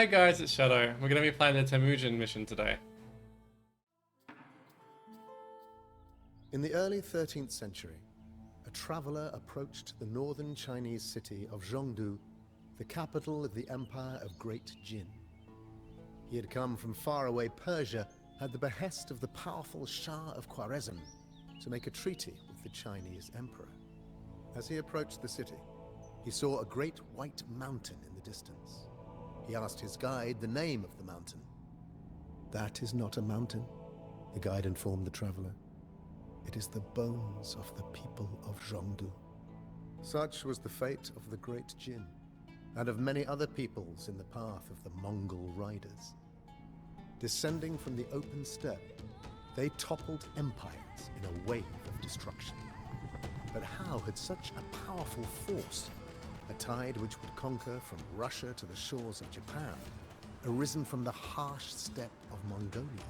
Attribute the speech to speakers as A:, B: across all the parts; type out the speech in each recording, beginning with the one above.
A: Hi guys, it's Shadow. We're going to be playing the Temujin mission today.
B: In the early 13th century, a traveler approached the northern Chinese city of Zhongdu, the capital of the Empire of Great Jin. He had come from faraway Persia at the behest of the powerful Shah of Khwarezm to make a treaty with the Chinese emperor. As he approached the city, he saw a great white mountain in the distance. He asked his guide the name of the mountain. "That is not a mountain," the guide informed the traveler. "It is the bones of the people of Zhongdu." Such was the fate of the Great Jin, and of many other peoples in the path of the Mongol riders. Descending from the open steppe, they toppled empires in a wave of destruction. But how had such a powerful force, a tide which would conquer from Russia to the shores of Japan, arisen from the harsh steppe of Mongolia?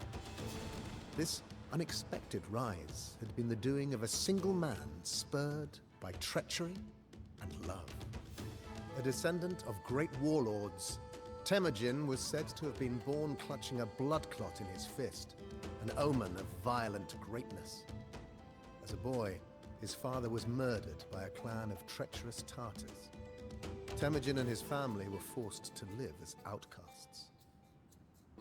B: This unexpected rise had been the doing of a single man spurred by treachery and love. A descendant of great warlords, Temujin was said to have been born clutching a blood clot in his fist, an omen of violent greatness. As a boy, his father was murdered by a clan of treacherous Tartars. Temujin and his family were forced to live as outcasts.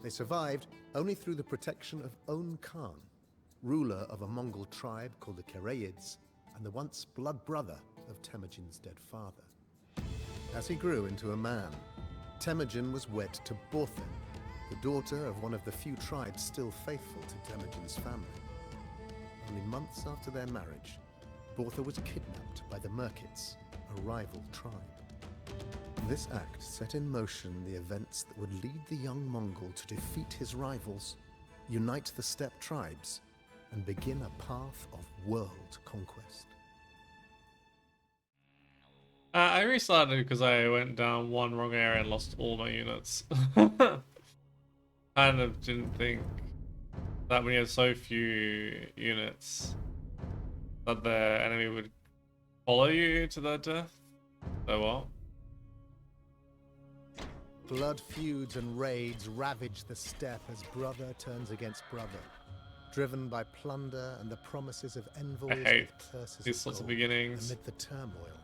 B: They survived only through the protection of On Khan, ruler of a Mongol tribe called the Karaids, and the once blood brother of Temujin's dead father. As he grew into a man, Temujin was wed to Borthe, the daughter of one of the few tribes still faithful to Temujin's family. Only months after their marriage, Borthe was kidnapped by the Merkits, a rival tribe. This act set in motion the events that would lead the young Mongol to defeat his rivals, unite the steppe tribes, and begin a path of world conquest.
A: I restarted because I went down one wrong area and lost all my units. Kind of didn't think that when you had so few units that the enemy would follow you to their death so well.
B: Blood feuds and raids ravage the steppe as brother turns against brother, driven by plunder and the promises of envoys
A: I hate
B: with purses
A: these
B: of
A: sorts of
B: gold.
A: beginnings.
B: Amid the turmoil,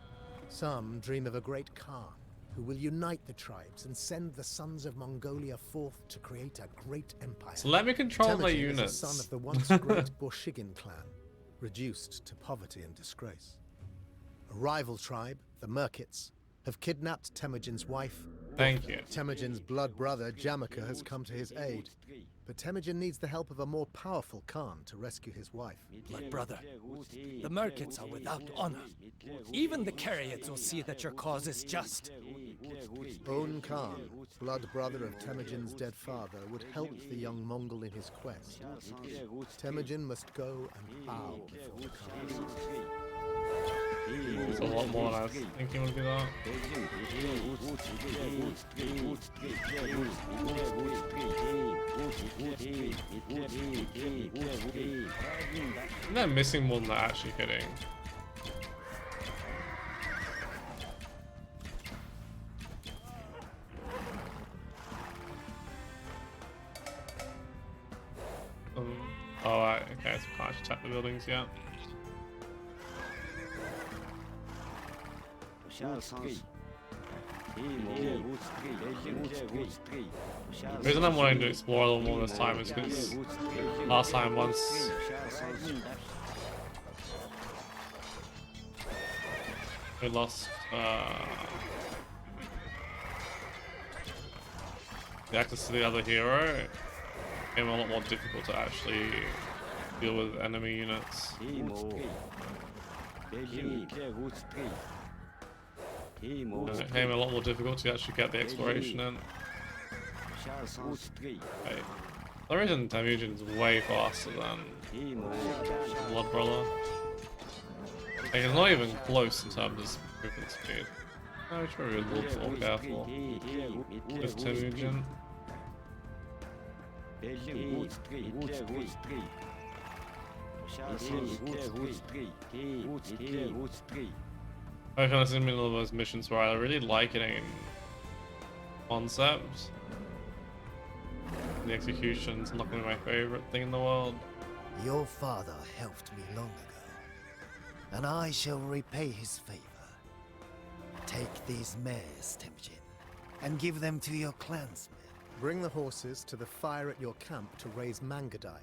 B: some dream of a great Khan who will unite the tribes and send the sons of Mongolia forth to create a great empire.
A: So let me control my
B: Temujin
A: units.
B: is a son of the once great Borshigin clan, reduced to poverty and disgrace. A rival tribe, the Merkits, have kidnapped Temujin's wife.
A: Thank you.
B: Temujin's blood brother, Jamaka, has come to his aid. But Temujin needs the help of a more powerful Khan to rescue his wife.
C: My brother, the Merkits are without honor. Even the Karaids will see that your cause is just.
B: On Khan, blood brother of Temujin's dead father, would help the young Mongol in his quest. Temujin must go and bow before the Khan.
A: It's a lot more than I was thinking would be that. They're missing more than they're actually hitting. Oh, right, okay, so we can't actually tap the buildings yet. The reason I'm wanting to explore a little more this time is because last time once we lost the access to the other hero, it became a lot more difficult to actually deal with enemy units. It became a lot more difficult to actually get the exploration in. Okay. The reason Temujin is way faster than Blood Brother. Like, it's not even close in terms of movement speed. I wish we were a little bit more careful with Temujin. I kind of seen one of those missions where I really like it in concept, The execution's not gonna be my favorite thing in the world.
D: Your father helped me long ago, and I shall repay his favor. Take these mares, Temujin, and give them to your clansmen.
B: Bring the horses to the fire at your camp to raise mangadai.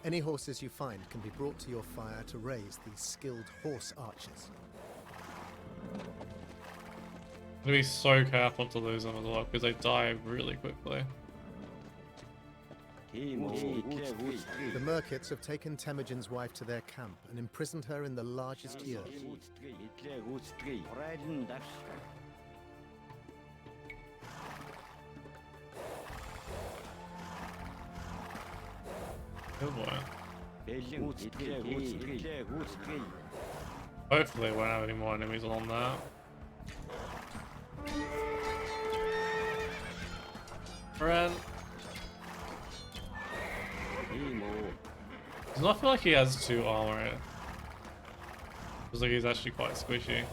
B: Any horses you find can be brought to your fire to raise these skilled horse archers.
A: I'm gonna be so careful to lose them as well, because they die really quickly.
B: The Merkits have taken Temujin's wife to their camp and imprisoned her in the largest yurt.
A: Oh boy. Hopefully we won't have any more enemies along that. Brent. Does not feel like he has 2 armor. Feels like he's actually quite squishy.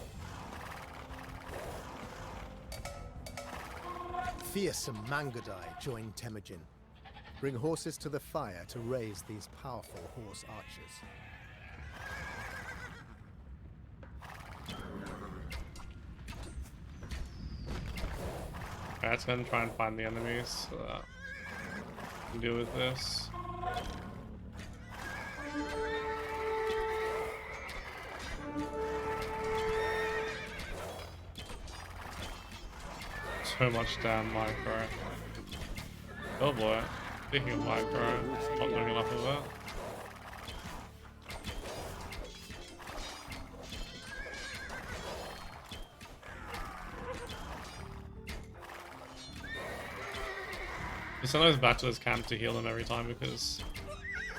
B: Fearsome mangadai join Temujin. Bring horses to the fire to raise these powerful horse archers.
A: Alright, let's go and try and find the enemies so that we can deal with this. So much damn micro. Oh boy. Speaking of micro, not doing enough of it. You send those back to this camp to heal them every time because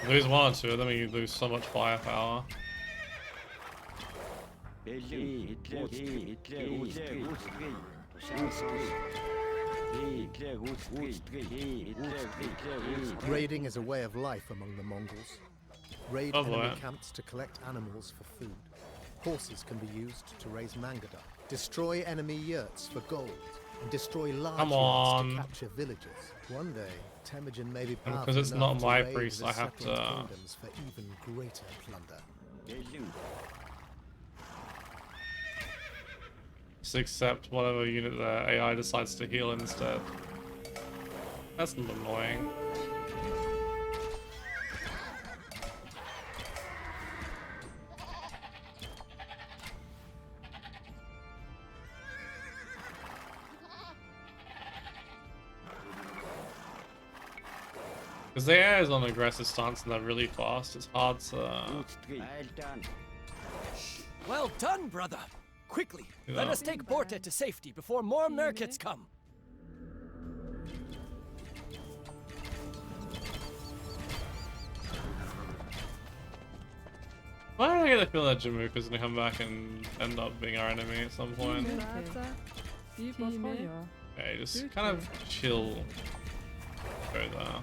A: you lose 1 or 2 of them and you lose so much firepower.
B: Raiding is a way of life among the Mongols. Raid enemy camps to collect animals for food. Horses can be used to raise mangadai. Destroy enemy yurts for gold. And destroy large yurts to capture villages. One day, Temujin may be powerful
A: because it's not
B: enough
A: my
B: to raid
A: priest,
B: the
A: I have to
B: settled kingdoms for even greater plunder.
A: just accept whatever unit the AI decides to heal instead. That's not annoying. Because the AI is on an aggressive stance and they're really fast, it's hard to...
C: Well done, brother! Quickly, let us take Borte to safety before more Merkits come.
A: Why do I get the feeling that Jamuka's gonna come back and end up being our enemy at some point? Okay, just kind of chill. Go there.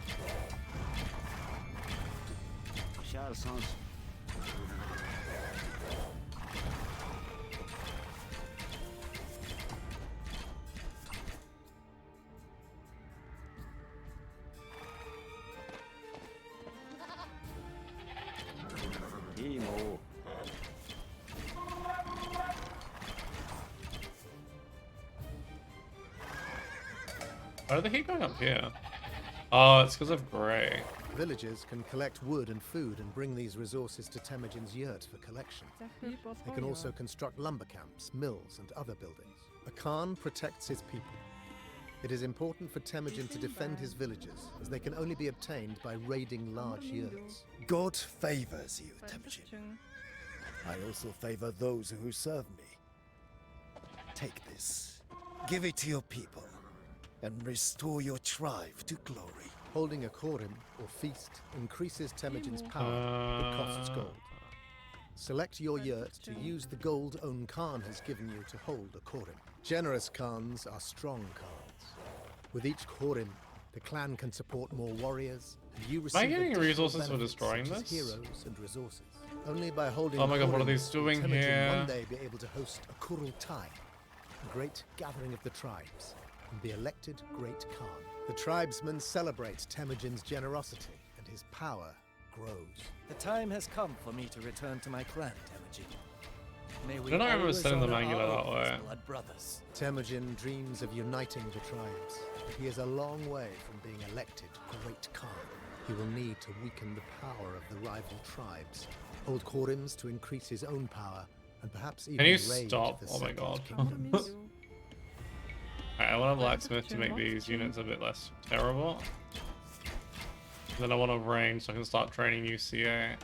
A: Why do they keep going up here? Oh, it's because of Grey.
B: Villagers can collect wood and food and bring these resources to Temujin's yurt for collection. They can also construct lumber camps, mills, and other buildings. A Khan protects his people. It is important for Temujin to defend his villages, as they can only be obtained by raiding large yurts.
D: God favors you, Temujin. I also favor those who serve me. Take this, give it to your people, and restore your tribe to glory.
B: Holding a korim, or feast, increases Temujin's power, but costs gold. Select your yurt to use the gold own Khan has given you to hold a korim. Generous Khans are strong Khans. With each korim, the clan can support more warriors, and you receive
A: resources for destroying this?
B: Heroes and resources. Only by holding
A: oh my god, what are
B: korim
A: these doing
B: will Temujin
A: here?
B: one day be able to host a Kurultai, a great gathering of the tribes. and be elected Great Khan. The tribesmen celebrate Temujin's generosity, and his power grows.
C: The time has come for me to return to my clan, Temujin. May we
A: I don't remember
C: always
A: sending the
C: honor
A: manga
C: our
A: that way.
C: blood brothers.
B: Temujin dreams of uniting the tribes, but he is a long way from being elected Great Khan. He will need to weaken the power of the rival tribes, hold Khorims to increase his own power, and perhaps even
A: Can you
B: raid
A: stop?
B: the
A: Oh my
B: Second
A: god.
B: Kingdom.
A: Alright, I want a blacksmith to make these units a bit less terrible. Then I want a range so I can start training UCA.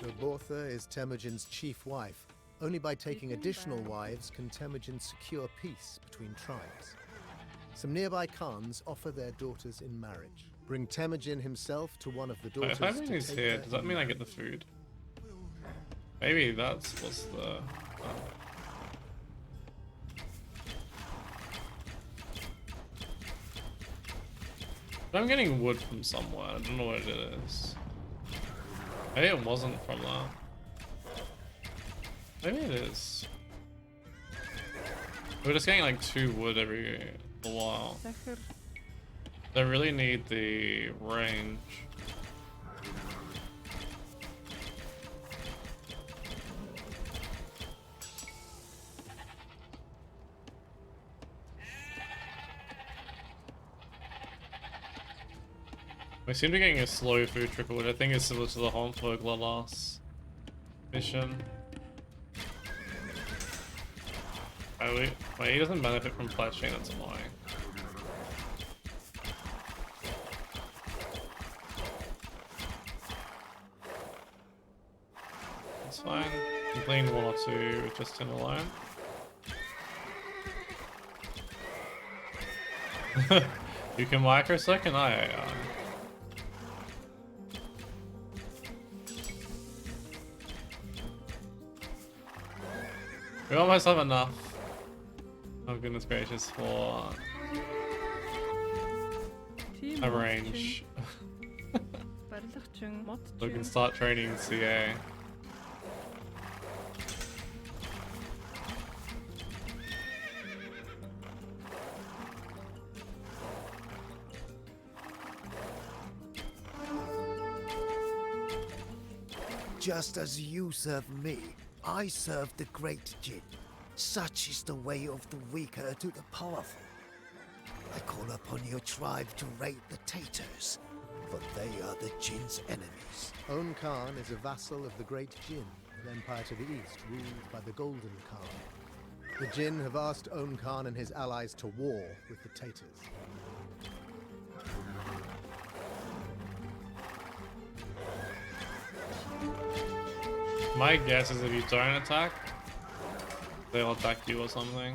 B: Gilbortha is Temujin's chief wife. Only by taking additional wives can Temujin secure peace between tribes. Some nearby Khans offer their daughters in marriage. Bring Temujin himself to one of the
A: Wait,
B: daughters
A: if I bring
B: to
A: these
B: take
A: here,
B: her
A: does that
B: in
A: mean I get the
B: marriage.
A: food? Maybe that's what's the... I'm getting wood from somewhere. I don't know what it is. Maybe it wasn't from that. Maybe it is. We're just getting like 2 wood every while. They really need the range. We seem to be getting a slow food trickle, which I think is similar to the Hornfogler last mission. Oh, wait, he doesn't benefit from fletching, that's annoying. That's fine. You can clean 1 or 2 with just him alone. You can microsecond? Aye. We almost have enough. Oh goodness gracious, for a range. So we can start training CA.
D: Just as you serve me, I serve the great Jin. Such is the way of the weaker to the powerful. I call upon your tribe to raid the Tatars, for they are the Jin's enemies.
B: On Khan is a vassal of the Great Jin, an empire to the east ruled by the Golden Khan. The Jin have asked On Khan and his allies to war with the Tatars.
A: My guess is if you don't attack, they'll attack you or something.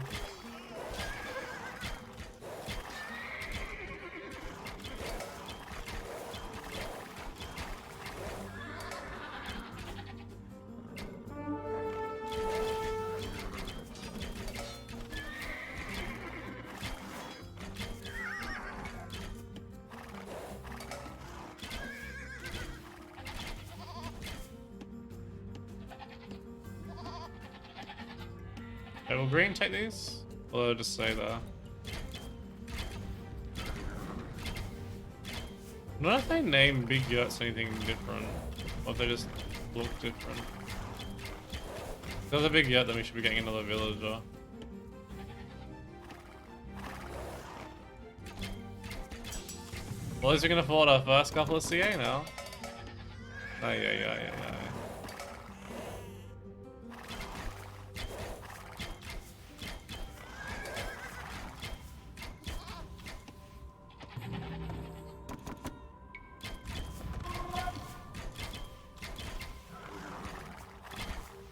A: Okay, will green take these? Or they'll just stay there? I don't know if they name big yurts anything different, or if they just look different. If there's a big yurt, then we should be getting another villager. Well, at least we can afford our first couple of CA now. Yeah.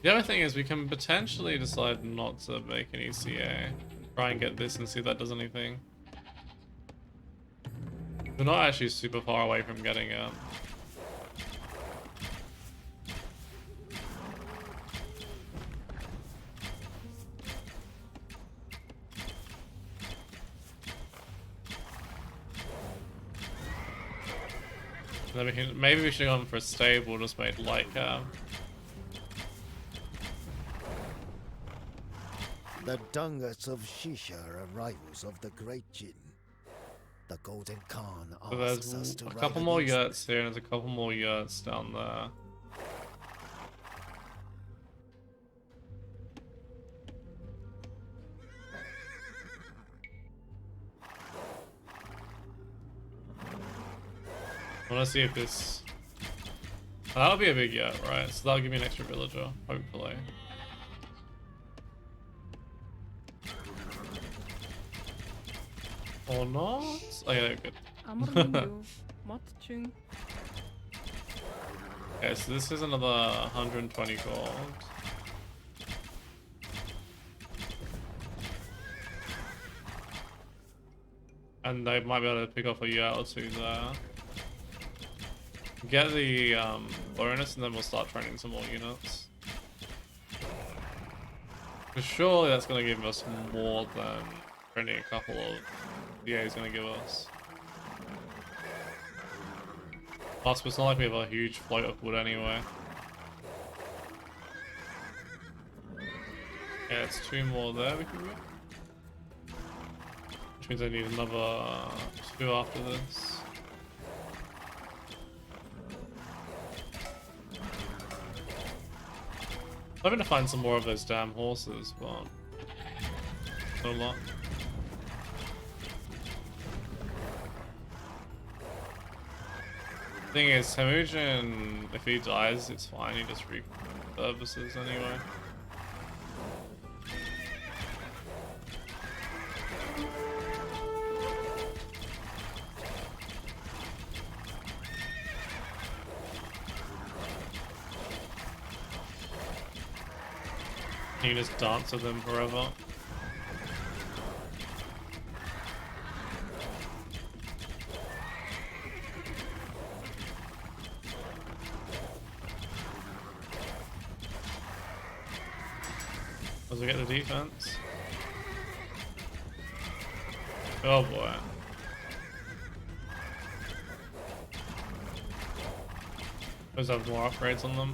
A: The other thing is we can potentially decide not to make any CA. Try and get this and see if that does anything. We're not actually super far away from getting it. Then we can, maybe we should have gone for a stable, just made like
D: The Dungas of Shisha are rivals of the Great Jin. The Golden Khan
A: So
D: asks us
A: there's
D: to
A: a
D: ride
A: couple more
D: against
A: yurts here, and there's a couple more yurts down there. I want to see if this... That'll be a big yurt, right? So that'll give me an extra villager, hopefully. Or not? Oh yeah, good. Okay, so this is another 120 gold. And they might be able to pick off a yurt or two there. Get the bonus and then we'll start training some more units. For surely that's going to give us more than training a couple of VA is going to give us. Plus, it's not like we have a huge float of wood anyway. Yeah, it's 2 more there we can get. Which means I need another 2 after this. I'm hoping to find some more of those damn horses, but no luck. Thing is, Temujin, if he dies, it's fine. He just refurbishes anyway. You just dance with them forever. As we get the defense. Oh boy. Those have more upgrades on them.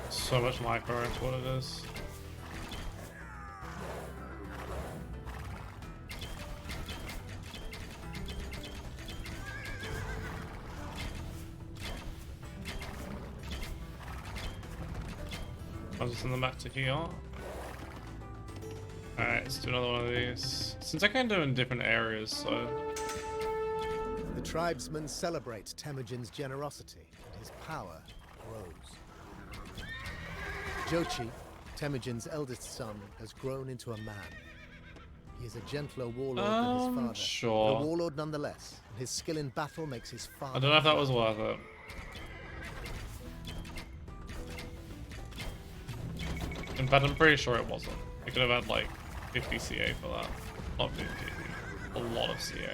A: So much micro is what it is. I'll just send them back to here. Alright, let's do another one of these. Since I can do it in different areas, so...
B: The tribesmen celebrate Temujin's generosity, and his power grows. Jochi, Temujin's eldest son, has grown into a man. He is a gentler warlord than his father,
A: sure.
B: but a warlord nonetheless, and his skill in battle makes his father...
A: I don't know if that was worth it. In fact, I'm pretty sure it wasn't. I could have had like 50 CA for that. Not 50, a lot of CA.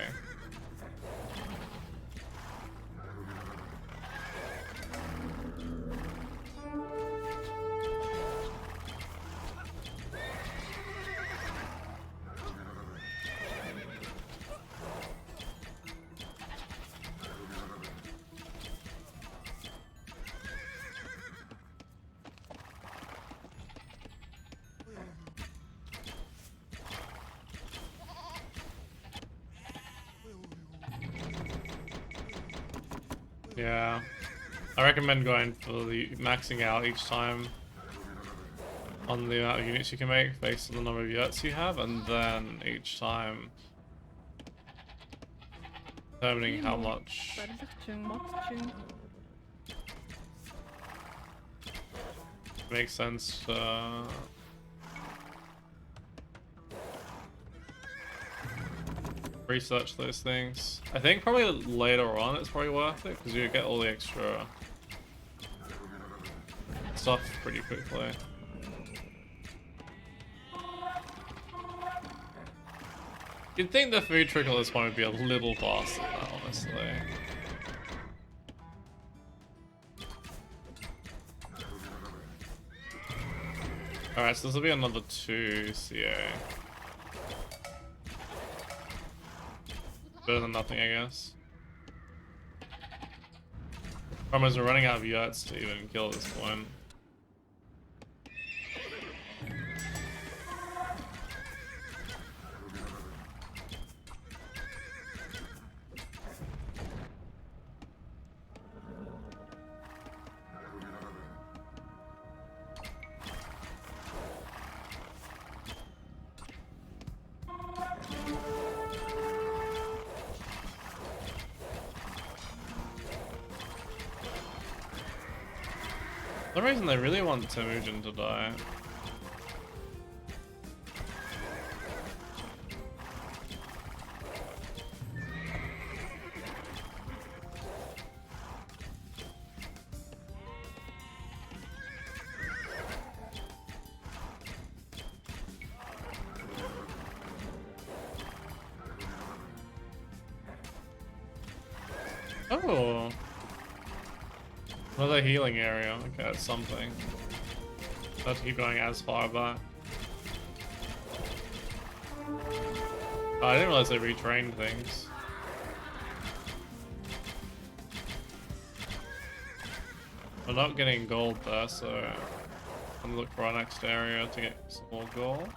A: Yeah, I recommend going for the maxing out each time on the amount of units you can make based on the number of yurts you have, and then each time determining how much. Makes sense to research those things. I think probably later on it's probably worth it because you get all the extra stuff pretty quickly. You'd think the food trickle at this point would be a little faster though, honestly. Alright, so this will be another 2 CA. Better than nothing, I guess. Problem is we're running out of yurts to even kill at this point. For some reason they really want Temujin to die. Oh. Another healing area. Okay, that's something. I have to keep going as far back. Oh, I didn't realize they retrained things. We're not getting gold there, so I'm gonna look for our next area to get some more gold.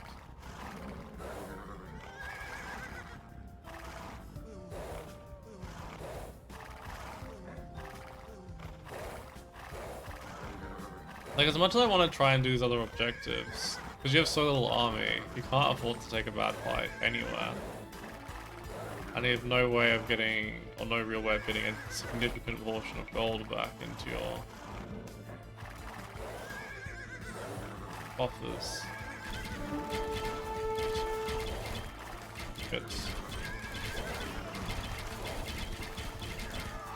A: Like, as much as I want to try and do these other objectives, because you have so little army, you can't afford to take a bad fight anywhere. And you have no way of getting, or no real way of getting a significant portion of gold back into your coffers. Good.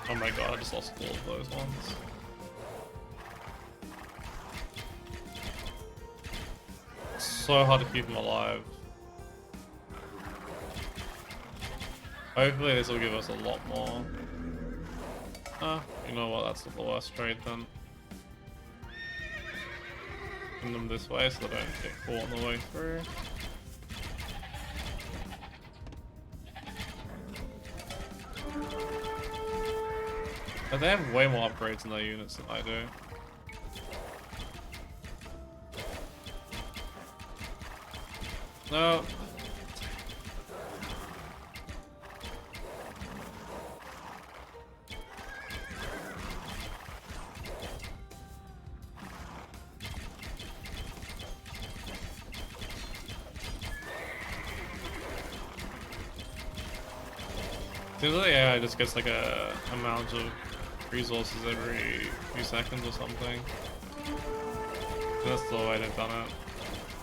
A: Oh my god, I just lost all of those ones. So hard to keep them alive. Hopefully this will give us a lot more. You know what, that's not the worst trade then. Send them this way so they don't get caught on the way through. But they have way more upgrades in their units than I do. No. Seems like the AI just gets like a amount of resources every few seconds or something. That's the way they've done it.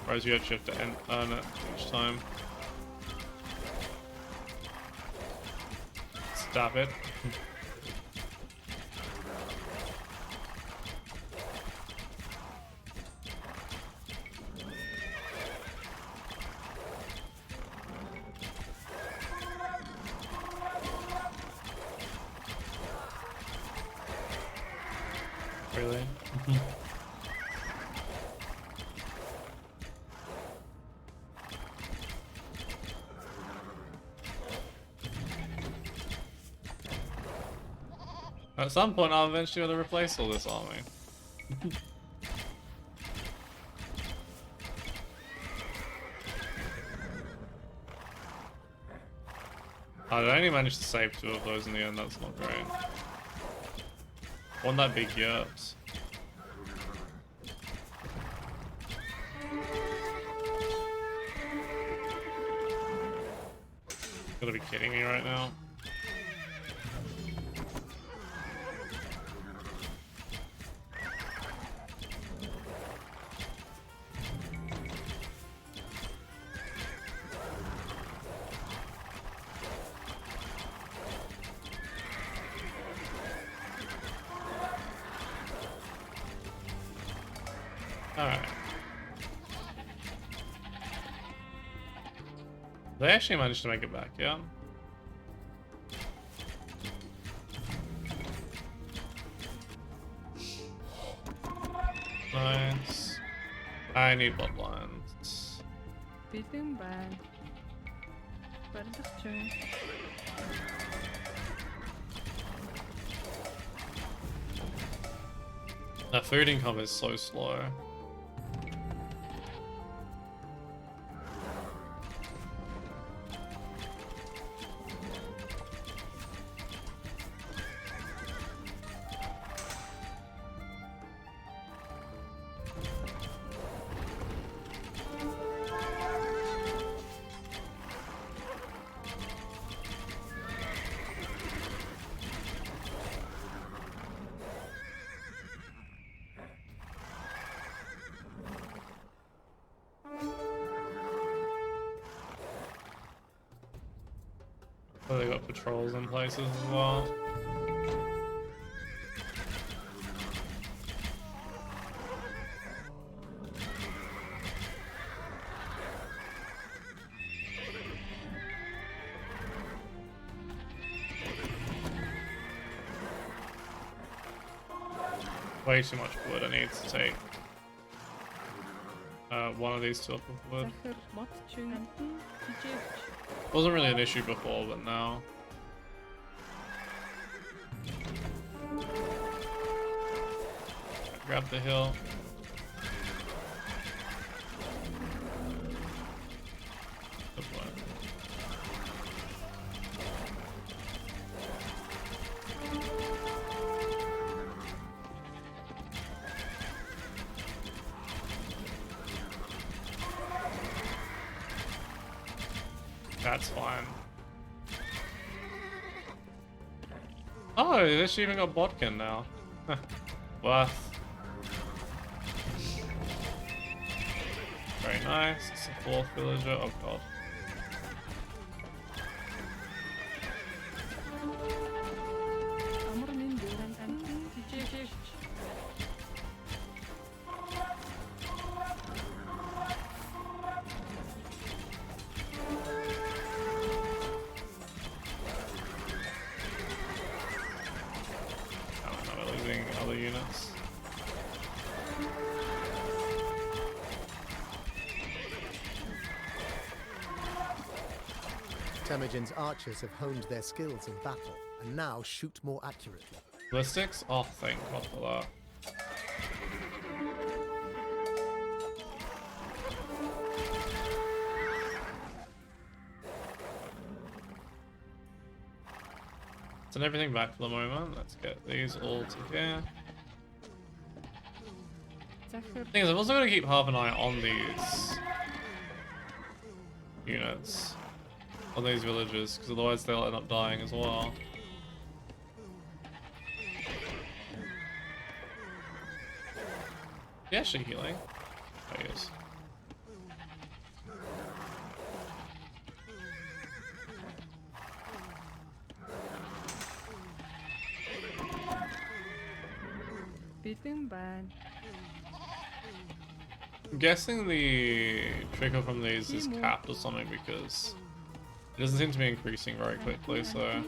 A: Whereas you actually have to earn it each time. Stop it. Really? At some point, I'll eventually be able to replace all this army. I only managed to save 2 of those in the end, that's not great. Want that big yurt. Gotta be kidding me right now. Alright. They actually managed to make it back, yeah? Nice. I need bloodlines.
E: Bildung байна. Барилгач.
A: That food income is so slow. Oh, they got patrols in places as well. Way too much wood. I need to take one of these two up with wood. Wasn't really an issue before, but now. Grab the hill. Good plan. That's fine. Oh, this even got Bodkin now. Worth. Very nice. It's a fourth villager. Oh god. Other units.
B: Temujin's archers have honed their skills in battle and now shoot more accurately.
A: Ballistics? Oh, thank god for that. Send everything back for the moment. Let's get these all to here. Thing is, I'm also going to keep half an eye on these units, on these villages, because otherwise they'll end up dying as well. Yeah, actually healing. Oh, yes. I'm guessing the trigger from these is capped or something because it doesn't seem to be increasing very quickly, so...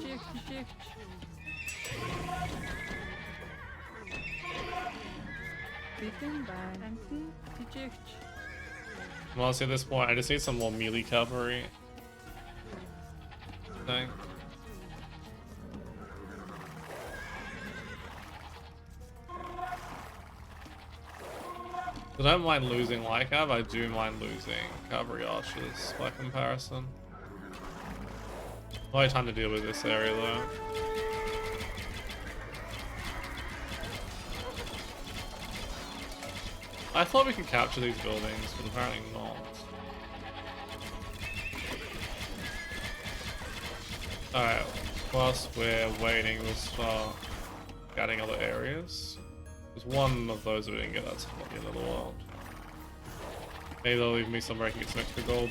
A: Well, see, at this point, I just need some more melee cavalry. Thing. I don't mind losing Lycav, I do mind losing cavalry archers by comparison. No time to deal with this area though. I thought we could capture these buildings, but apparently not. Alright, whilst we're waiting, we'll start getting other areas. There's one of those that we didn't get, that's not the end of the world. Maybe they'll leave me somewhere I can get some extra gold.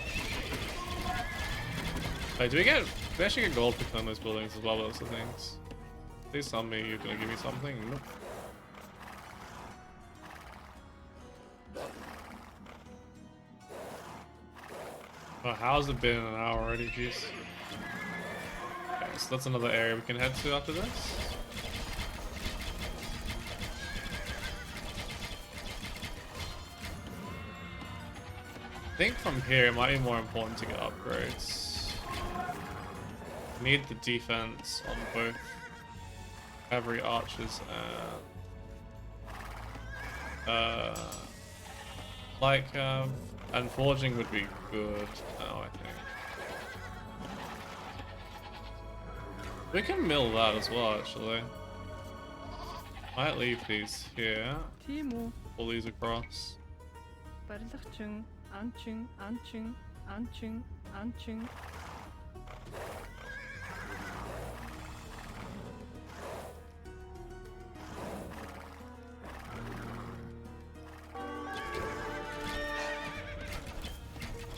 A: Wait, do we actually get gold for killing those buildings as well? Those are things. Please tell me you're gonna give me something. Nope. Oh, how's it been an hour already? Jeez. Okay, so that's another area we can head to after this. think from here it might be more important to get upgrades. Need the defense on both cavalry archers and and forging would be good now, I think. We can mill that as well, actually. Might leave these here.
E: Тийм үү?
A: Pull these across.
E: Барилгачин, анчин, анчин, анчин, анчин.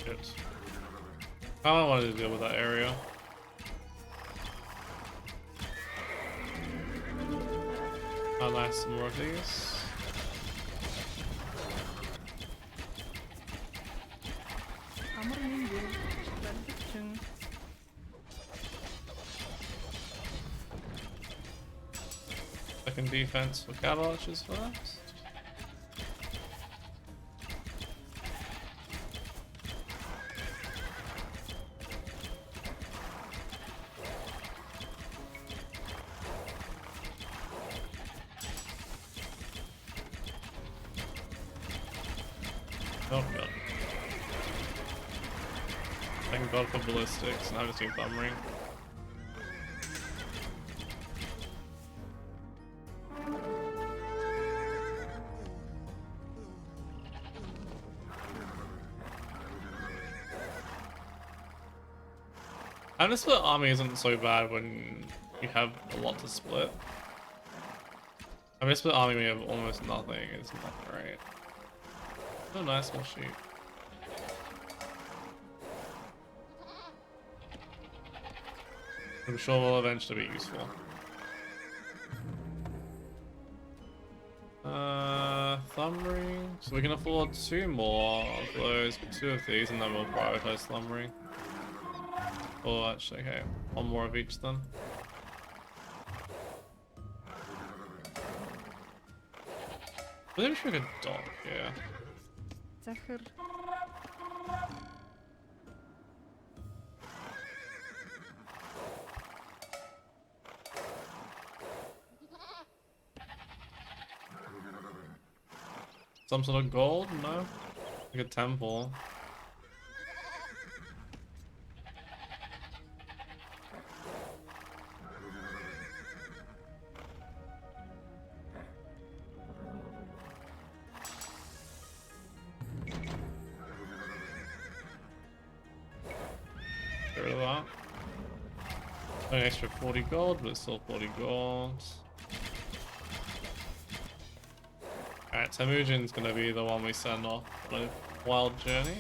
A: Shit. I don't want to deal with that area. I'll nice some more of these.
E: Амар минь барилгачин.
A: Second defense for cattle archers first. Oh god. Thank god for ballistics, now I just need thumb ring. And a split army isn't so bad when you have a lot to split. I mean, a split army when you have almost nothing is not great. Oh, nice little sheep. I'm sure will eventually be useful. Thumb ring. So we can afford 2 more of those, 2 of these, and then we'll prioritize thumb ring. Oh, actually, okay, 1 more of each then. I think we should dock here.
E: Захир.
A: Some sort of gold? No? Like a temple. Get rid of that. An extra 40 gold, but it's still 40 gold. Alright, Temujin's gonna be the one we send off on a wild journey.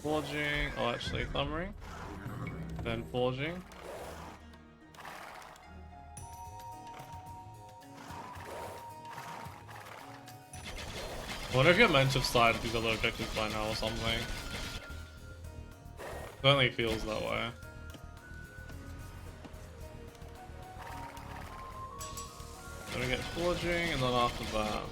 A: Forging, oh actually thumb ring. Then forging. I wonder if you're meant to have started these other objectives by now or something. Certainly feels that way. Then we get forging, and then after that,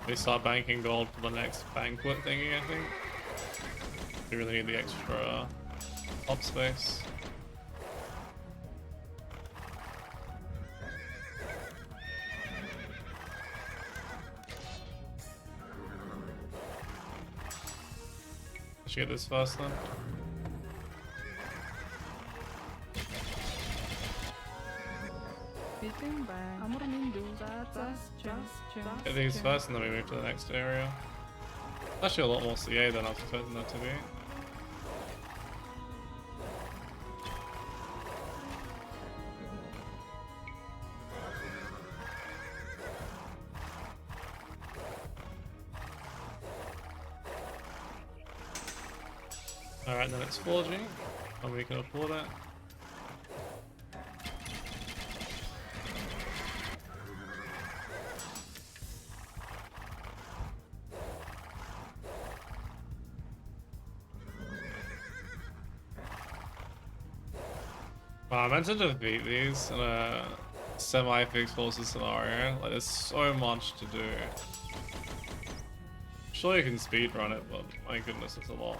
A: we start banking gold for the next banquet thingy, I think. We really need the extra top space. I should get this first then.
E: Бэлэн байна. Амар минь дүү. За,
A: Get these first and then we move to the next area. Actually a lot more CA than I was expecting that to be. Alright, then it's forging, and we can afford it. I meant to defeat these in a semi-fixed horses scenario. Like, there's so much to do. Sure, you can speedrun it, but my goodness, it's a lot.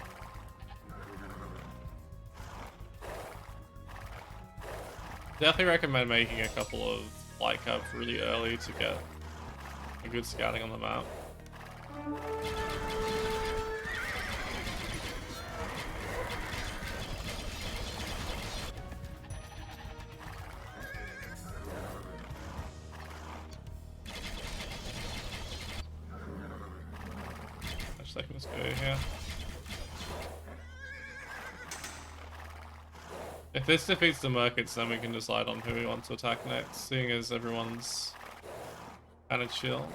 A: Definitely recommend making a couple of flight cabs really early to get a good scouting on the map. Actually, let's go here. If this defeats the Merkits, then we can decide on who we want to attack next, seeing as everyone's kind of chill.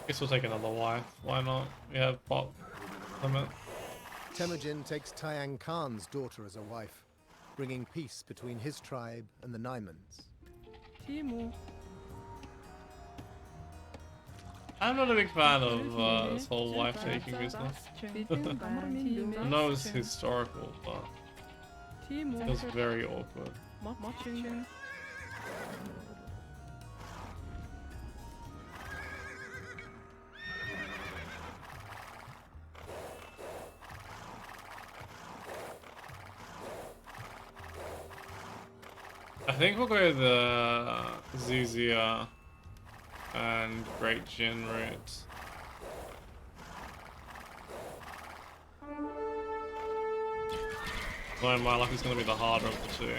A: Guess we'll take another wife. Why not? We have pop limit.
B: Temujin takes Tayang Khan's daughter as a wife, bringing peace between his tribe and the Naimans.
E: Timu.
A: I'm not a big fan of this whole wife-taking business. I know it's historical, but it feels very awkward. I think we'll go the Zizia and Great Jin route. So my luck is going to be the harder of the two.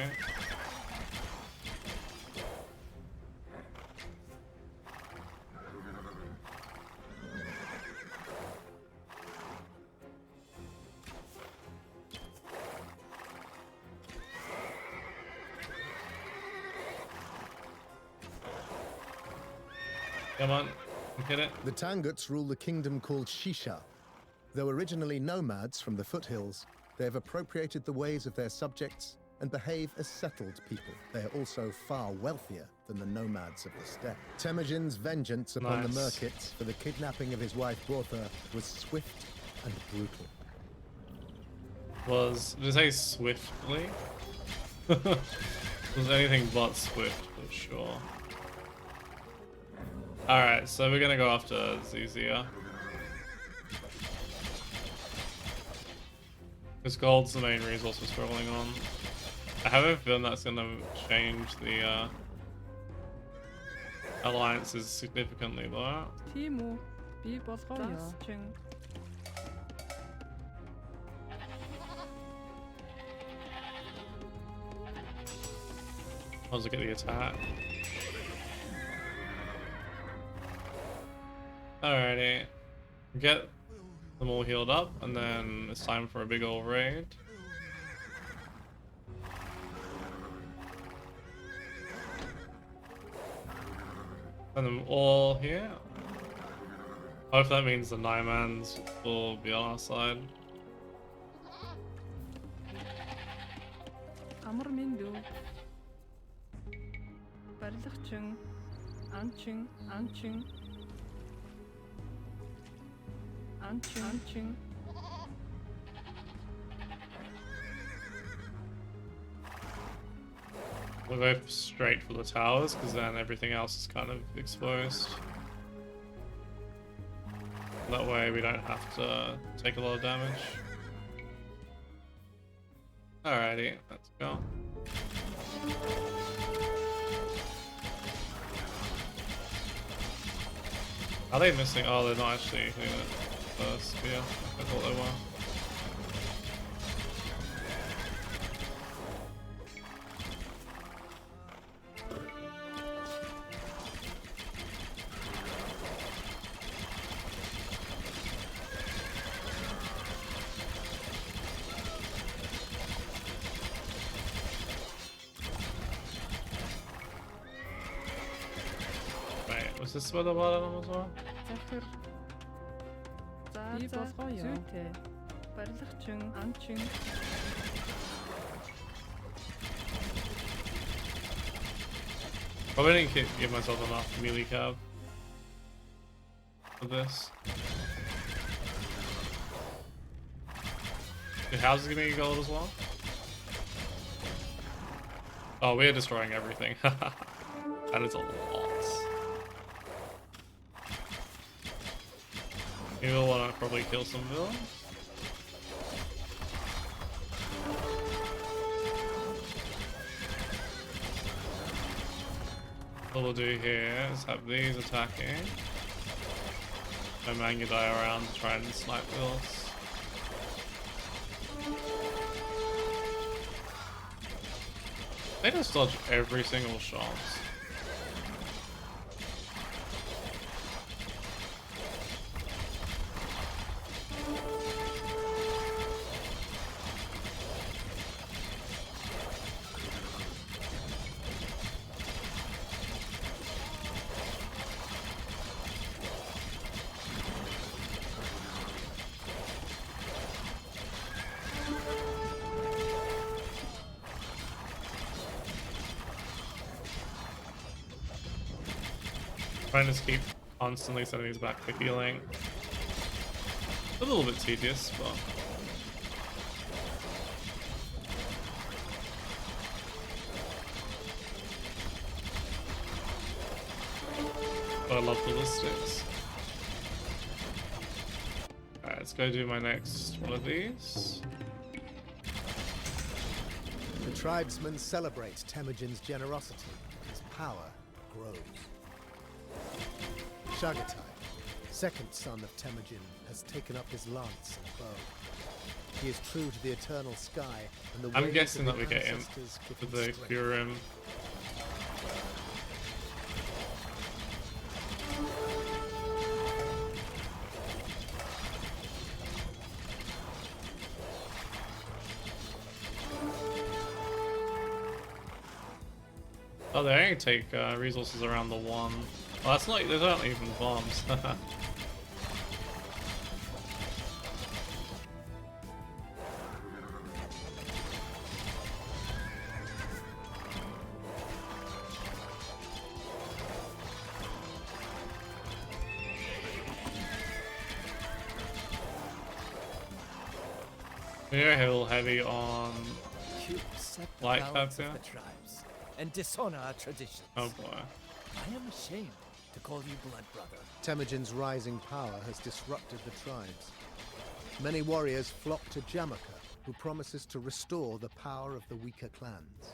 A: Come on, hit it.
B: The Tanguts rule the kingdom called Shisha. Though originally nomads from the foothills, they have appropriated the ways of their subjects and behave as settled people. They are also far wealthier than the nomads of the steppe. Temujin's vengeance upon the Merkits for the kidnapping of his wife Bortha was swift and brutal.
A: Did it say swiftly? Was anything but swift, for sure. Alright, so we're gonna go after Zizia. Because gold's the main resource we're struggling on. I have a feeling that's gonna change the alliances significantly though.
E: Timu. Би болтоос чин.
A: I'll just get the attack. Alrighty. Get them all healed up, and then it's time for a big old raid. Send them all here. Hope that means the Naimans will be on our side.
E: Амар миндүү. Барилгачин. Анчин. Анчин. Anching.
A: We'll go straight for the towers, because then everything else is kind of exposed. That way we don't have to take a lot of damage. Alrighty, let's go. Are they missing? Oh, they're not actually hitting it. Spear. I thought they were. Wait, was this where the bottom as well?
E: Би болгоё. Зүйтэй. Барилгачин, анчин.
A: Probably didn't give myself enough melee cav for this. Your house is giving you gold as well? Oh, we're destroying everything. That is a lot. You will want to probably kill some villains. What we'll do here is have these attacking. And Manga die around to try and snipe vills. They just dodge every single shot. Trying to just keep constantly sending these back for healing. A little bit tedious, but I love ballistics. Alright, let's go do my next one of these.
B: The tribesmen celebrate Temujin's generosity. His power grows. Chagatai, second son of Temujin, has taken up his lance and bow. He is true to the eternal sky, and the
A: I'm
B: ways
A: guessing
B: of
A: that we get him
B: ancestors give
A: with
B: him
A: the
B: strength.
A: Furim. Oh, they only take resources around the one. Well, that's not. Those aren't even bombs. We're hill heavy on
C: You upset the
A: Light
C: balance
A: up,
C: of
A: yeah.
C: the tribes and dishonor our traditions.
A: oh boy.
C: I am ashamed to call you blood brother.
B: Temujin's rising power has disrupted the tribes. Many warriors flock to Jamaica, who promises to restore the power of the weaker clans.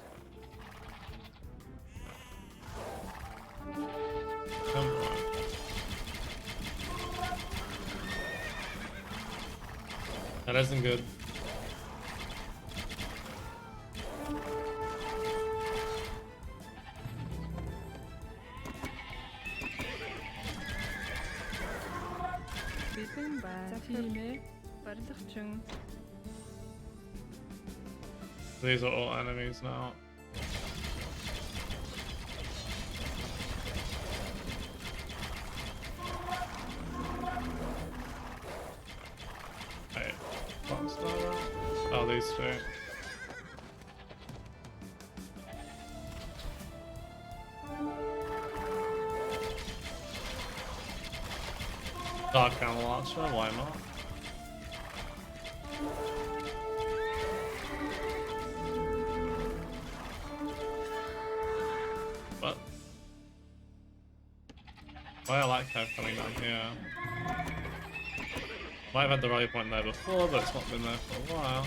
A: Come on. That isn't good.
E: Бэлэн ба тиймээ барилгачин
A: These are all enemies now. Hey, oh, these two. Dark Hammer Launcher, why not? But why I like her coming down here. Might have had the rally point there before, but it's not been there for a while.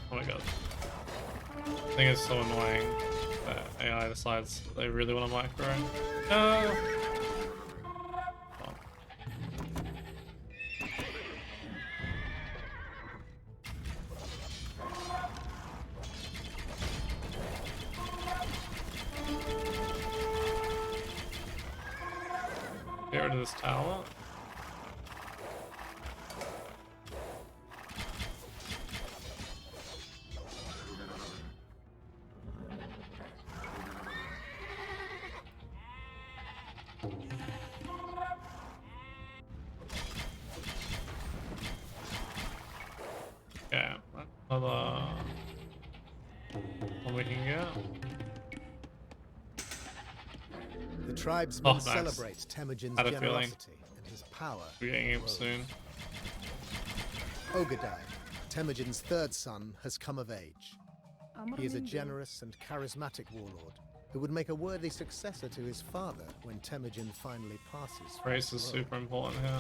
A: Oh my god. I think it's so annoying that AI decides they really want to micro. No! Oh. Get rid of this tower. another one we can get.
B: The tribesmen
A: nice.
B: celebrate Temujin's
A: Had a feeling.
B: generosity and his power.
A: We're getting him
B: grows.
A: soon.
B: Ogadai, Temujin's third son, has come of age. He is a generous and charismatic warlord who would make a worthy successor to his father when Temujin finally passes. from
A: Race
B: this
A: is
B: world.
A: super important here.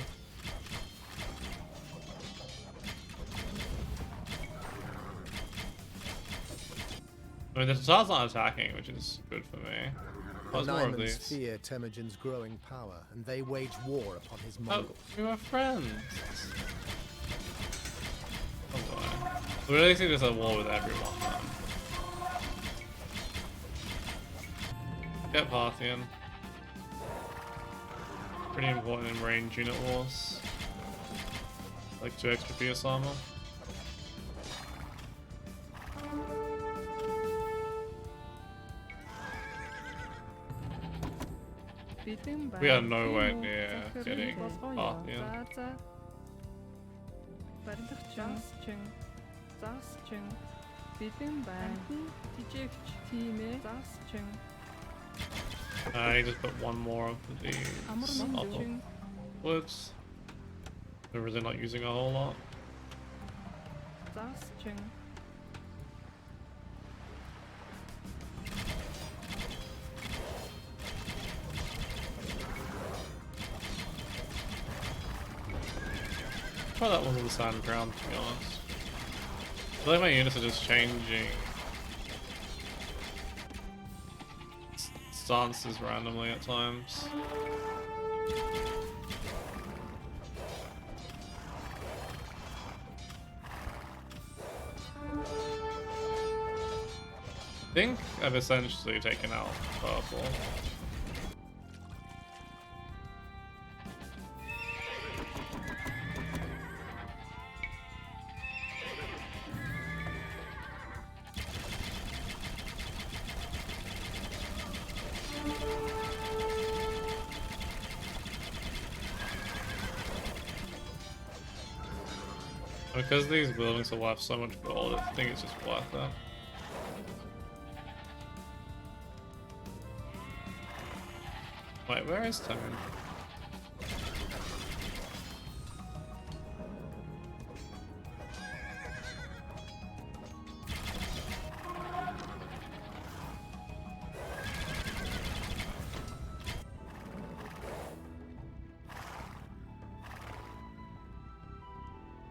A: I mean, the Tatars aren't attacking, which is good for me.
B: The
A: What's more of
B: Naimans
A: these?
B: fear Temujin's growing power, and they wage war upon his
A: Oh,
B: Mongols.
A: we were friends. Oh boy. We really see this at war with everyone, man. Get Parthian. Pretty important in range unit wars. Like 2 extra PS armor. We are nowhere near getting Parthian. I just put one more of these woods. We're really not using a whole lot. Try that one with the sand ground, to be honest. I feel like my units are just changing stances randomly at times. I think I've essentially taken out purple. Because these buildings are worth so much gold, I think it's just worth it. Wait, where is Temujin?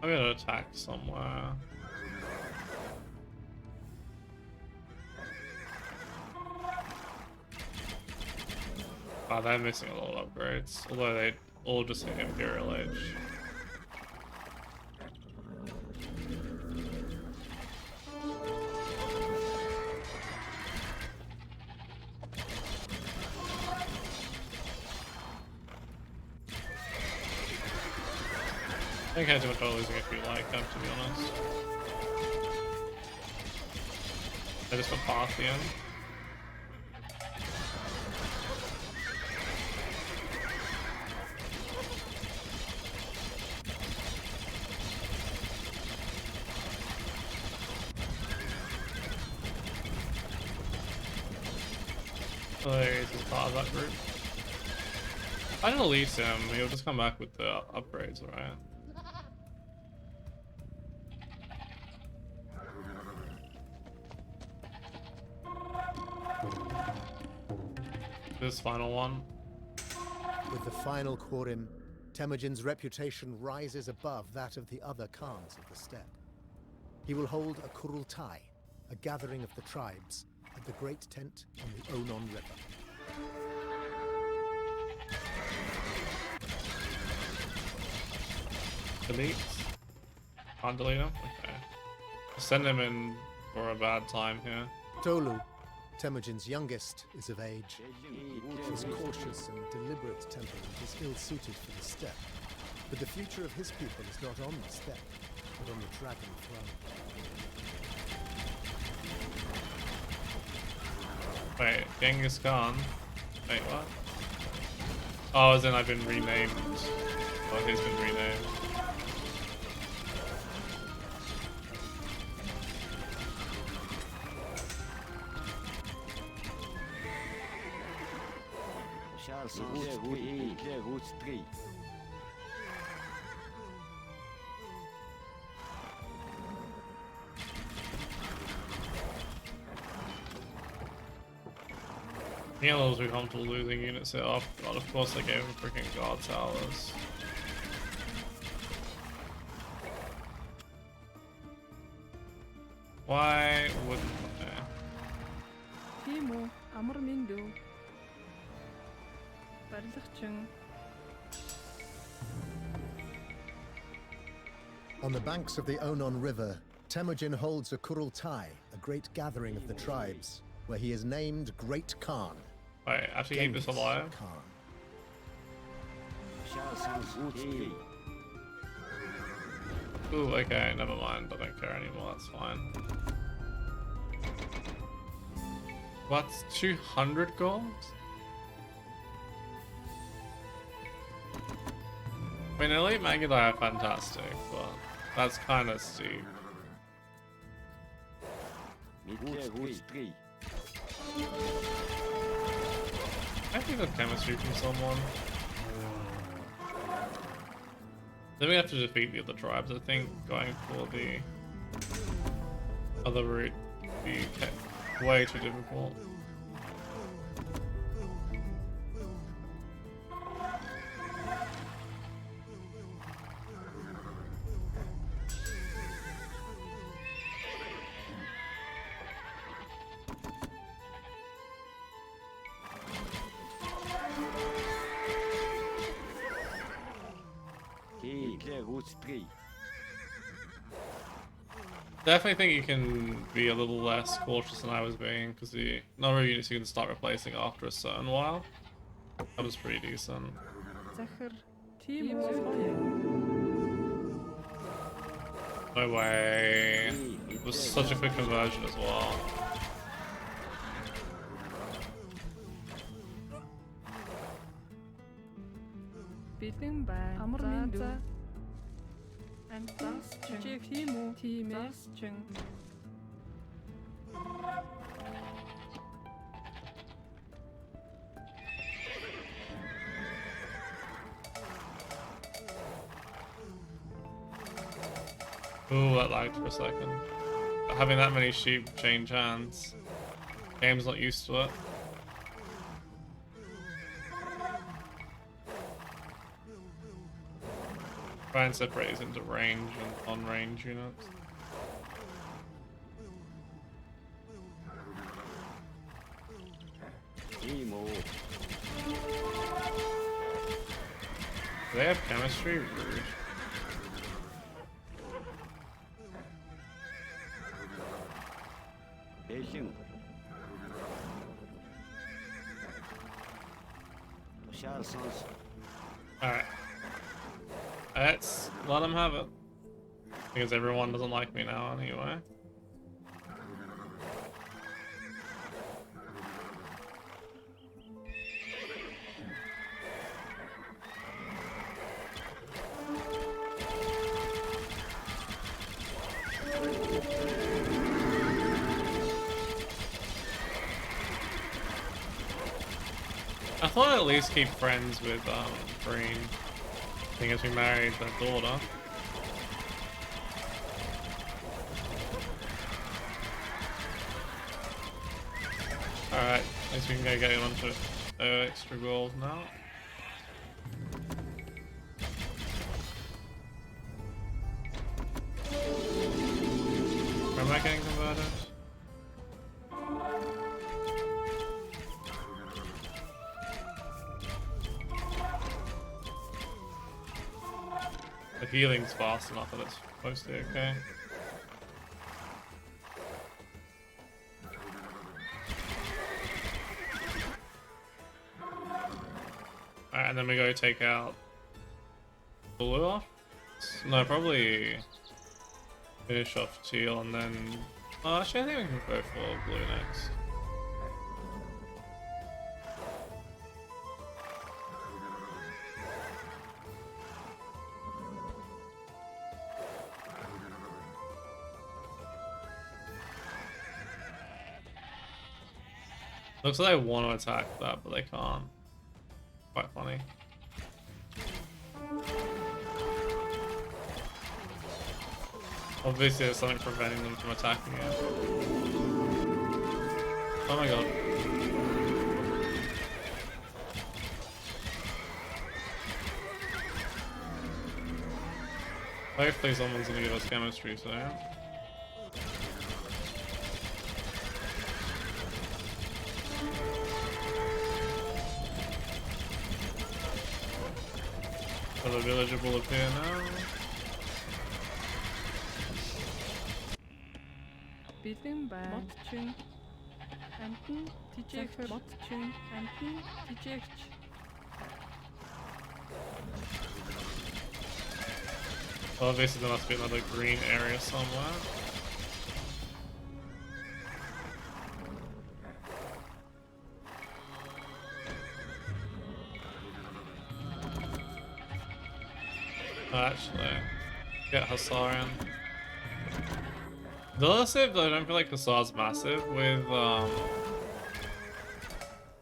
A: I'm gonna attack somewhere. Wow, they're missing a lot of upgrades, although they all just hit Imperial Age. I think I do much losing if you like them, to be honest. I just got Parthian. He's part of that group. I didn't release him, he'll just come back with the upgrades, right? This final one.
B: With the final Quorim, Temujin's reputation rises above that of the other Khans of the steppe. He will hold a Kurultai, a gathering of the tribes, at the Great Tent on the Onon River.
A: Delete. Can't delete him? Okay. Send him in for a bad time here.
B: Tolu, Temujin's youngest, is of age. His cautious and deliberate temperament is ill-suited for the steppe. But the future of his people is not on the steppe, but on the dragon throne.
A: Wait, Genghis Khan? Wait, what? Oh, as in I've been renamed. Oh, he's been renamed. Healers we comfortable losing units here. Oh god, of course they gave him freaking guard towers. Why wouldn't they?
E: Timo, Amar Mindu. Барилгачин.
B: On the banks of the Onon River, Temujin holds a Kurultai, a great gathering of the tribes, where he is named Great Khan.
A: Wait, actually keep this
B: Genghis
A: alive?
B: Khan.
A: Ooh, okay, never mind. I don't care anymore, that's fine. What's 200 gold? I mean, Elite Magadai are fantastic, but that's kind of steep. I think there's chemistry from someone. Then we have to defeat the other tribes. I think going for the other route would be way too difficult. Definitely think you can be a little less cautious than I was being, because the number of units you can start replacing after a certain while, that was pretty decent.
E: Захар. Timo.
A: No way. It was such a quick conversion as well.
E: Бэлэн байна. Амар Минду. And that's Timo. Time.
A: Ooh, that lagged for a second. Having that many sheep change hands. Game's not used to it. Try and separate these into range and on-range units. Do they have chemistry? Rude. Alright. Let's let him have it. Because everyone doesn't like me now anyway. I thought I'd at least keep friends with Green, seeing as we married their daughter. Alright, at least we can go get a bunch of extra gold now. Where am I getting converted? The healing's fast enough that it's mostly okay. Alright, and then we go take out blue off? No, probably finish off teal and then... Oh, actually I think we can go for blue next. Looks like they want to attack that, but they can't. quite funny. Obviously there's something preventing them from attacking it. Oh my god. Hopefully someone's gonna give us chemistry soon. So the villager will appear now.
E: Бэлэн бай. Модчин. Амтэн тижээгч. Модчин. Амтэн тижээгч.
A: Obviously there must be another green area somewhere. Oh, actually, get Hussarian. The other civ, I don't feel like Hussar's massive. With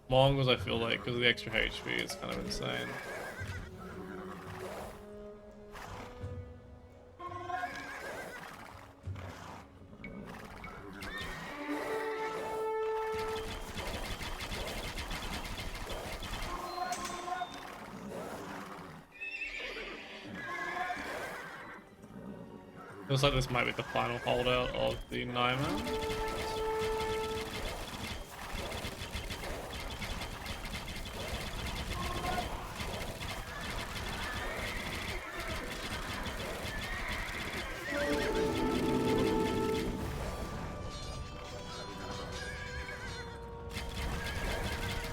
A: Mongols, I feel like, because of the extra HP, it's kind of insane. Looks like this might be the final holdout of the Naiman.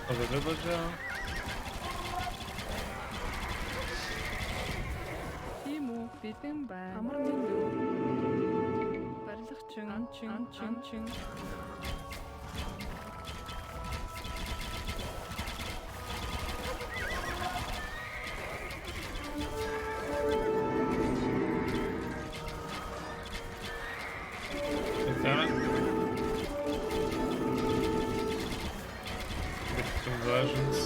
A: Of the villager.
E: Бэлэн бай. Амар мэдүү. Барилгачин. Анчин.
A: Conversions.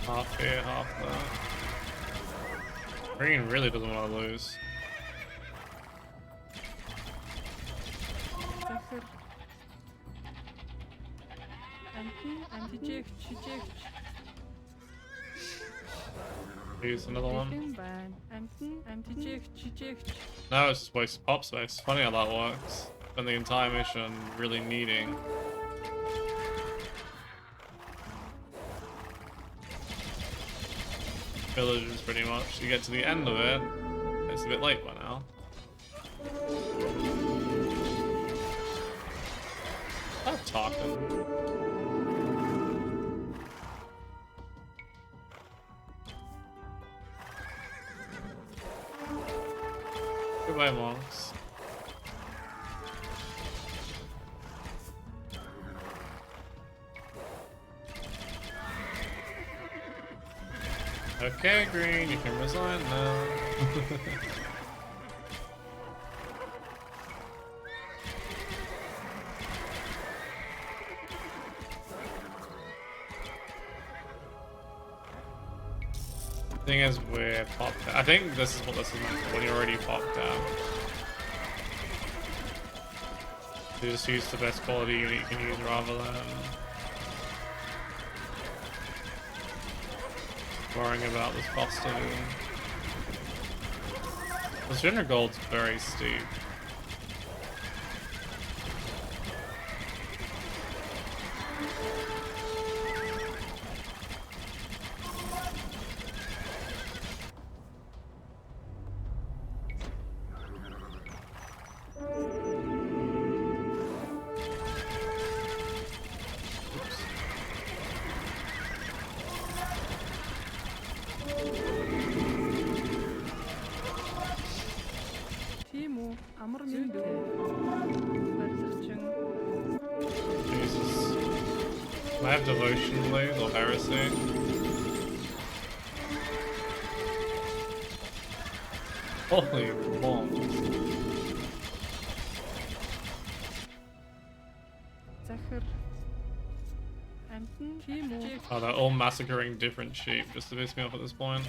A: Half here, half there. Green really doesn't want to lose.
E: Захир. Антижээгч.
A: Use another one.
E: Бэлэн бай. Антижээгч.
A: Now it's just wasted pop space. Funny how that works. Spend the entire mission really needing. Villages pretty much. You get to the end of it, it's a bit late by now. Stop talking. Goodbye, monks. Okay, Green, you can resign now. Thing is, we're popped out. I think this is what this is meant for, when you're already popped out. You just use the best quality unit you can use rather than worrying about this costing. This Gender Gold's very steep.
E: Амар мэдүү. Барилгачин.
A: Jesus. I have devotion blade or heresy. Holy balls. Oh, they're all massacring different sheep just to piss me off at this point.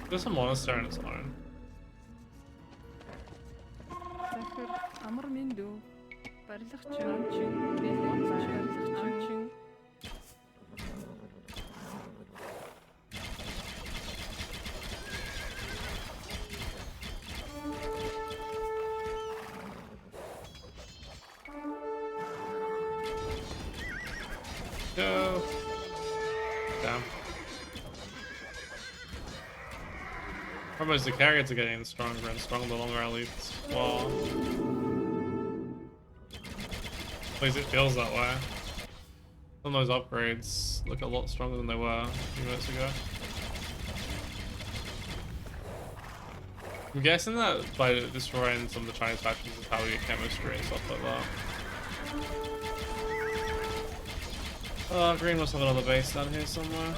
A: There's a monastery on its own. Go. Damn. Probably the carrots are getting stronger and stronger the longer I leave this wall. At least it feels that way. Some of those upgrades look a lot stronger than they were a few minutes ago. I'm guessing that by destroying some of the Chinese factions is how we get chemistry and stuff like that. Green must have another base down here somewhere.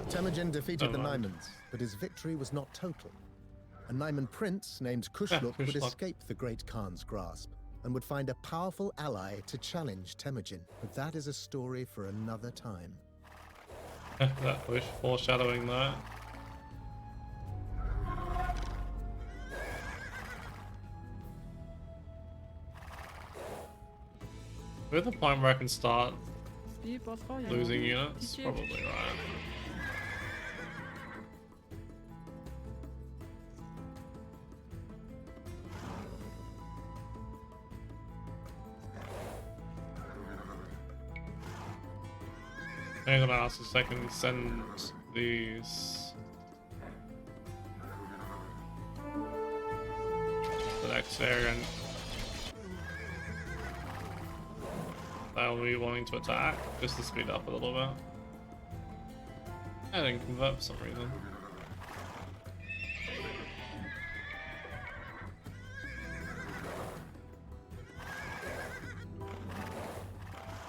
B: Temujin defeated the Naimans, but his victory was not total. A Naiman prince named Kushluk would escape the Great Khan's grasp and would find a powerful ally to challenge Temujin. But that is a story for another time.
A: That was foreshadowing that. We're at the point where I can start losing units? Probably right. I'm gonna ask if I can send these to the next variant. They'll be wanting to attack just to speed up a little bit. I didn't convert for some reason.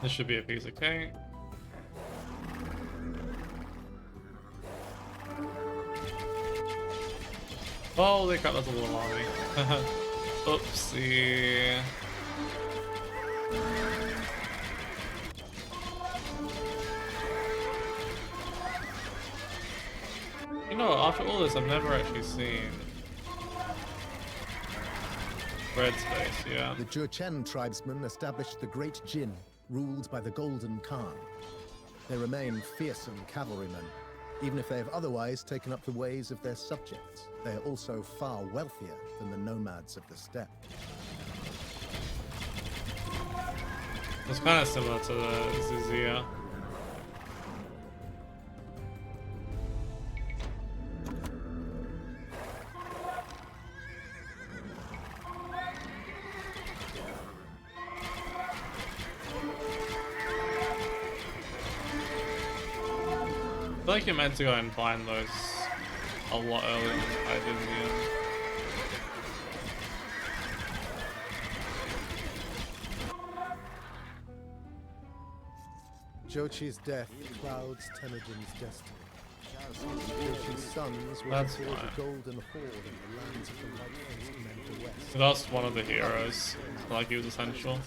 A: This should be a piece of cake. Holy crap, that's a little army. Oopsie. You know, after all this, I've never actually seen red space, yeah.
B: The Jurchen tribesmen established the Great Jin, ruled by the Golden Khan. They remain fearsome cavalrymen. Even if they have otherwise taken up the ways of their subjects, they are also far wealthier than the nomads of the steppe.
A: It's kind of similar to the Zizia. I feel like you're meant to go and find those a lot earlier than I did in the end.
B: Jochi's death clouds Temujin's destiny. Jochi's sons were
A: That's
B: considered
A: fine.
B: a golden horde in the lands of the white-faced men of the west.
A: So that's one of the heroes. Like he was essential.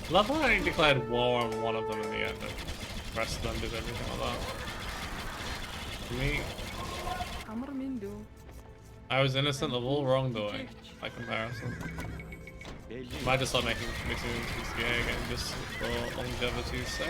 A: Love how he declared war on one of them in the end and the rest of them did everything like that. To me, I was innocent of all wrongdoing by comparison. Might just start mixing into gay again just for longevity's sake.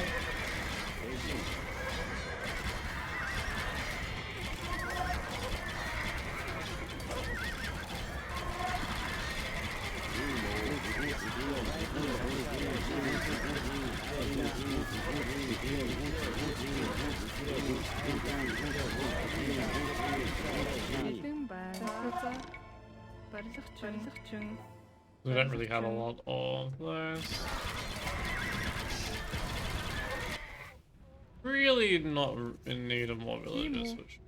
E: By
A: We don't really have a lot of those. Really not in need of more villages, which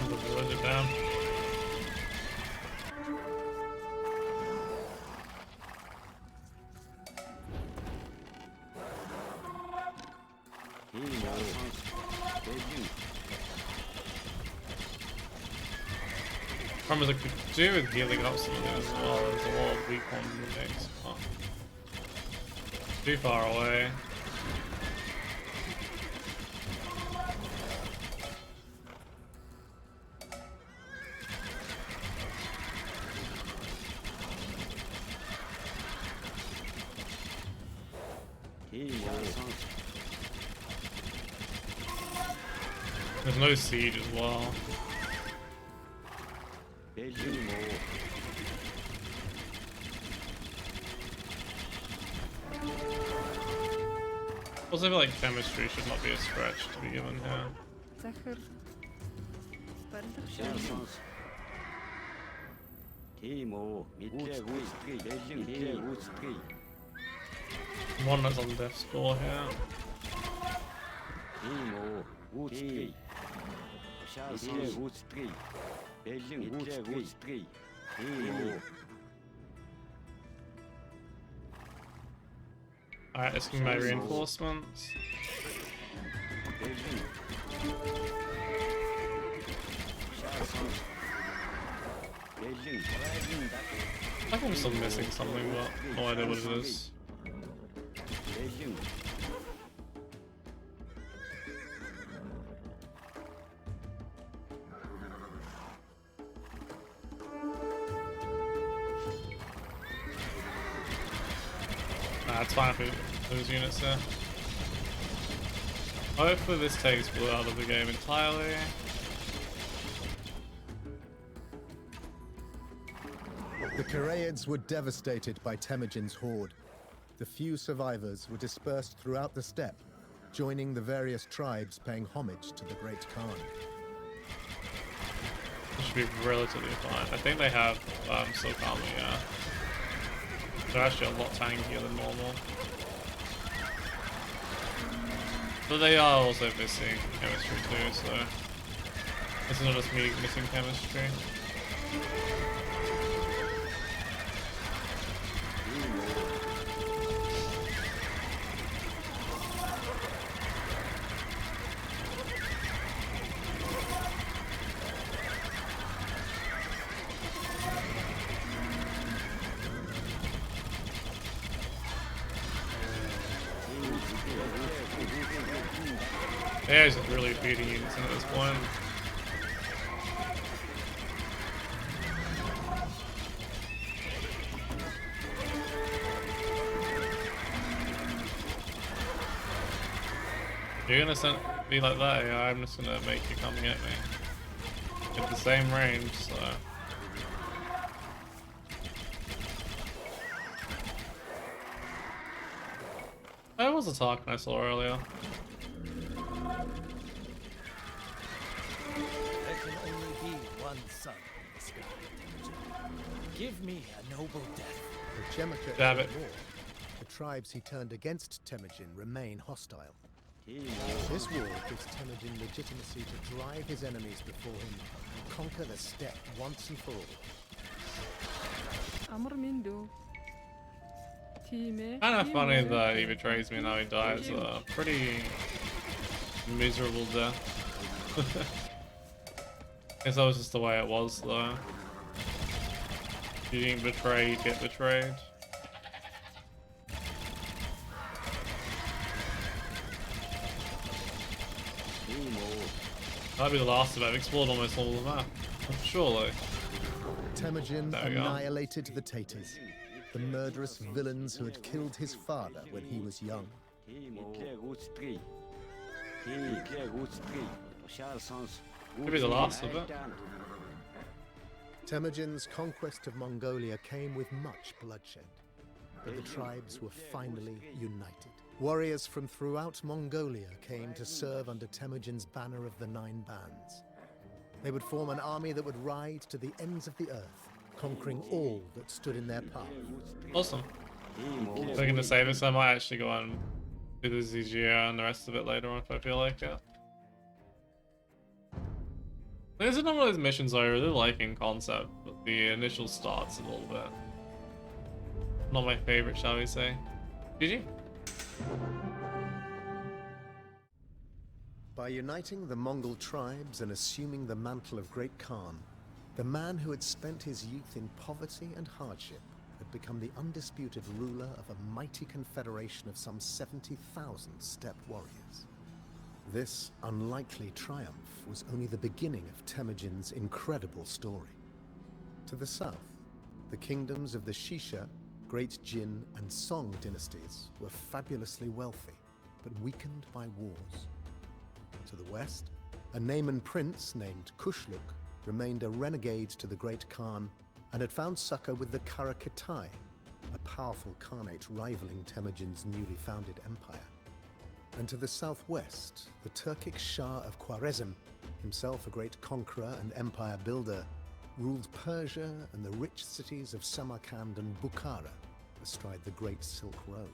A: the village are down. Problem is I could do with healing up some of it as well. There's a lot of weak ones in the mix. Oh. Too far away. There's no siege as well. Also, I feel like chemistry should not be a stretch to be given here. One that's on death score here. Alright, let's give me my reinforcements. I think I'm still missing something, but no idea what it is. Nah, it's fine if we lose units there. Hopefully this takes Blue out of the game entirely.
B: The Karaids were devastated by Temujin's horde. The few survivors were dispersed throughout the steppe, joining the various tribes paying homage to the Great Khan.
A: It should be relatively fine. I think they have Silkami, yeah. They're actually a lot tankier than normal. But they are also missing chemistry too, so it's not just me missing chemistry. Yeah, he's just really feeding units in at this point. You're gonna send me like that, yeah, I'm just gonna make you come get me. At the same range, so. That was a Tarkin I saw earlier.
C: There can only be one sun in the sky, Temujin. Give me a noble death.
B: The Jemaka
A: Damn it.
B: war, the tribes he turned against Temujin remain hostile. This war gives Temujin legitimacy to drive his enemies before him and conquer the steppe once and for all.
A: Kind of funny that he betrays me and now he dies. A pretty miserable death. Guess that was just the way it was though. If you didn't betray, you'd get betrayed. That'd be the last of it. I've explored almost all of the map. Surely.
B: Temujin annihilated the Tatars, the murderous villains who had killed his father when he was young.
A: Maybe the last of it.
B: Temujin's conquest of Mongolia came with much bloodshed, but the tribes were finally united. Warriors from throughout Mongolia came to serve under Temujin's banner of the Nine Bands. They would form an army that would ride to the ends of the earth, conquering all that stood in their path.
A: Awesome. If they're gonna save us, I might actually go and do the ZGR and the rest of it later on if I feel like it. These are not one of those missions I really like in concept, but the initial start's a little bit not my favorite, shall we say. GG.
B: By uniting the Mongol tribes and assuming the mantle of Great Khan, the man who had spent his youth in poverty and hardship had become the undisputed ruler of a mighty confederation of some 70,000 steppe warriors. This unlikely triumph was only the beginning of Temujin's incredible story. To the south, the kingdoms of the Shisha, Great Jin, and Song dynasties were fabulously wealthy, but weakened by wars. To the west, a Nayman prince named Kushluk remained a renegade to the Great Khan and had found succor with the Karakitai, a powerful khanate rivaling Temujin's newly founded empire. And to the southwest, the Turkic Shah of Khwarezm, himself a great conqueror and empire builder, ruled Persia and the rich cities of Samarkand and Bukhara astride the Great Silk Road.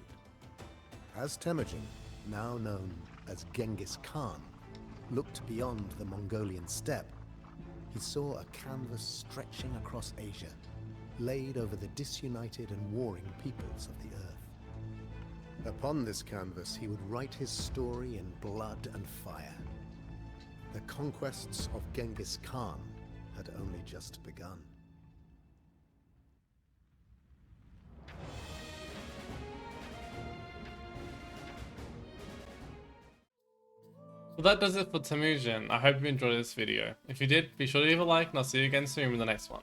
B: As Temujin, now known as Genghis Khan, looked beyond the Mongolian steppe, he saw a canvas stretching across Asia, laid over the disunited and warring peoples of the earth. Upon this canvas, he would write his story in blood and fire. The conquests of Genghis Khan had only just begun.
A: Well, that does it for Temujin. I hope you enjoyed this video. If you did, be sure to leave a like and I'll see you again soon in the next one.